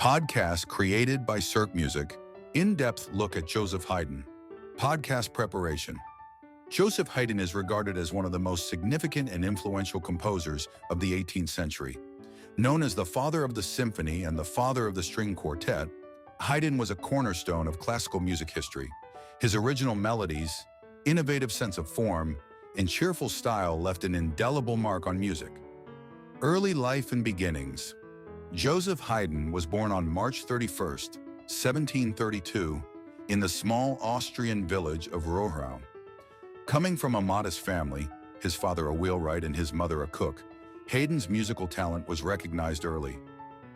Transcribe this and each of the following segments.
Podcast created by Serkmusic. In-depth look at Joseph Haydn. Podcast preparation. Joseph Haydn is regarded as one of the most significant and influential composers of the 18th century. Known as the father of the symphony and the father of the string quartet, Haydn was a cornerstone of classical music history. His original melodies, innovative sense of form, and cheerful style left an indelible mark on music. Early life and beginnings. Joseph Haydn was born on March 31, 1732, in the small Austrian village of Rohrau. Coming from a modest family, his father a wheelwright and his mother a cook, Haydn's musical talent was recognized early.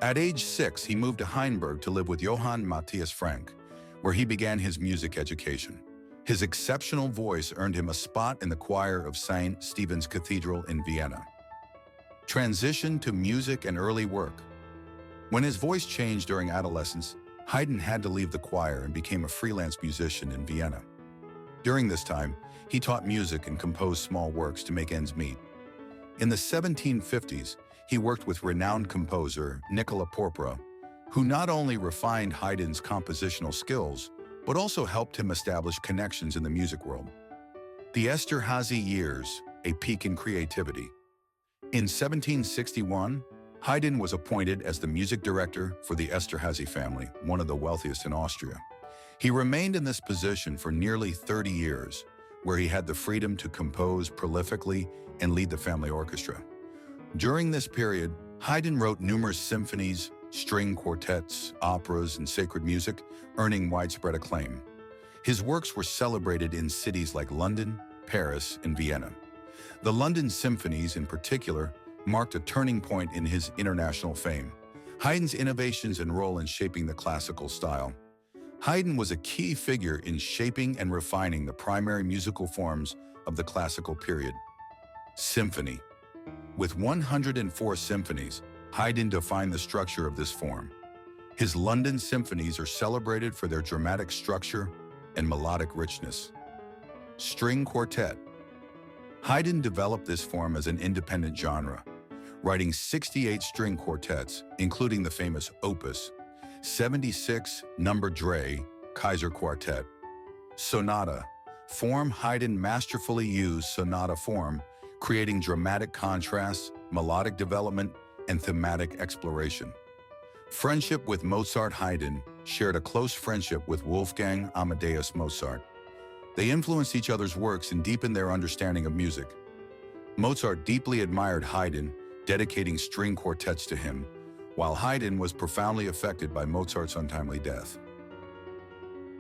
At age 6, he moved to Heidelberg to live with Johann Matthias Frank, where he began his music education. His exceptional voice earned him a spot in the choir of St. Stephen's Cathedral in Vienna. Transition to music and early work. When his voice changed during adolescence, Haydn had to leave the choir and became a freelance musician in Vienna. During this time, he taught music and composed small works to make ends meet. In the 1750s, he worked with renowned composer Nicola Porpora, who not only refined Haydn's compositional skills, but also helped him establish connections in the music world. The Esterházy years, a peak in creativity. In 1761, Haydn was appointed as the music director for the Esterházy family, one of the wealthiest in Austria. He remained in this position for nearly 30 years, where he had the freedom to compose prolifically and lead the family orchestra. During this period, Haydn wrote numerous symphonies, string quartets, operas, and sacred music, earning widespread acclaim. His works were celebrated in cities like London, Paris, and Vienna. The London symphonies, in particular, marked a turning point in his international fame. Haydn's innovations and role in shaping the classical style. Haydn was a key figure in shaping and refining the primary musical forms of the classical period. Symphony. With 104 symphonies, Haydn defined the structure of this form. His London symphonies are celebrated for their dramatic structure and melodic richness. String quartet. Haydn developed this form as an independent genre, writing 68 string quartets, including the famous Opus 76 number Dre, Kaiser Quartet. Sonata. Form. Haydn masterfully used sonata form, creating dramatic contrasts, melodic development, and thematic exploration. Friendship with Mozart. Haydn shared a close friendship with Wolfgang Amadeus Mozart. They influenced each other's works and deepened their understanding of music. Mozart deeply admired Haydn, dedicating string quartets to him, while Haydn was profoundly affected by Mozart's untimely death.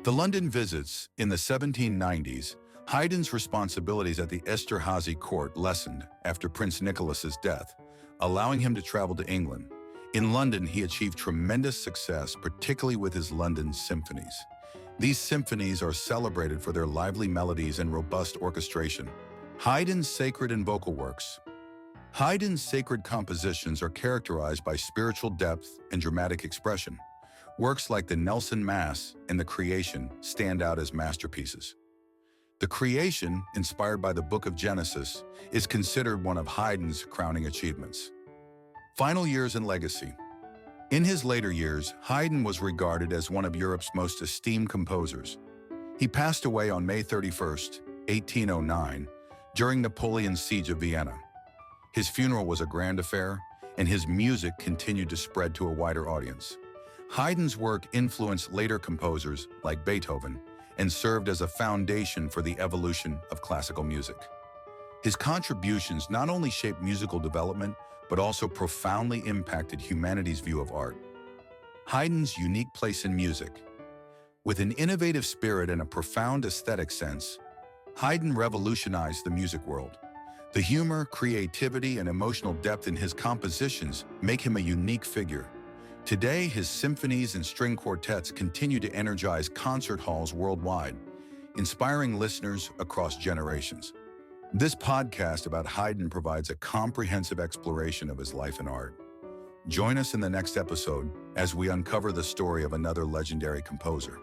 The London visits. In the 1790s, Haydn's responsibilities at the Esterházy court lessened after Prince Nicholas's death, allowing him to travel to England. In London, he achieved tremendous success, particularly with his London symphonies. These symphonies are celebrated for their lively melodies and robust orchestration. Haydn's sacred and vocal works. Haydn's sacred compositions are characterized by spiritual depth and dramatic expression. Works like the Nelson Mass and the Creation stand out as masterpieces. The Creation, inspired by the Book of Genesis, is considered one of Haydn's crowning achievements. Final years and legacy. In his later years, Haydn was regarded as one of Europe's most esteemed composers. He passed away on May 31, 1809, during Napoleon's siege of Vienna. His funeral was a grand affair, and his music continued to spread to a wider audience. Haydn's work influenced later composers like Beethoven and served as a foundation for the evolution of classical music. His contributions not only shaped musical development, but also profoundly impacted humanity's view of art. Haydn's unique place in music. With an innovative spirit and a profound aesthetic sense, Haydn revolutionized the music world. The humor, creativity, and emotional depth in his compositions make him a unique figure. Today, his symphonies and string quartets continue to energize concert halls worldwide, inspiring listeners across generations. This podcast about Haydn provides a comprehensive exploration of his life and art. Join us in the next episode as we uncover the story of another legendary composer.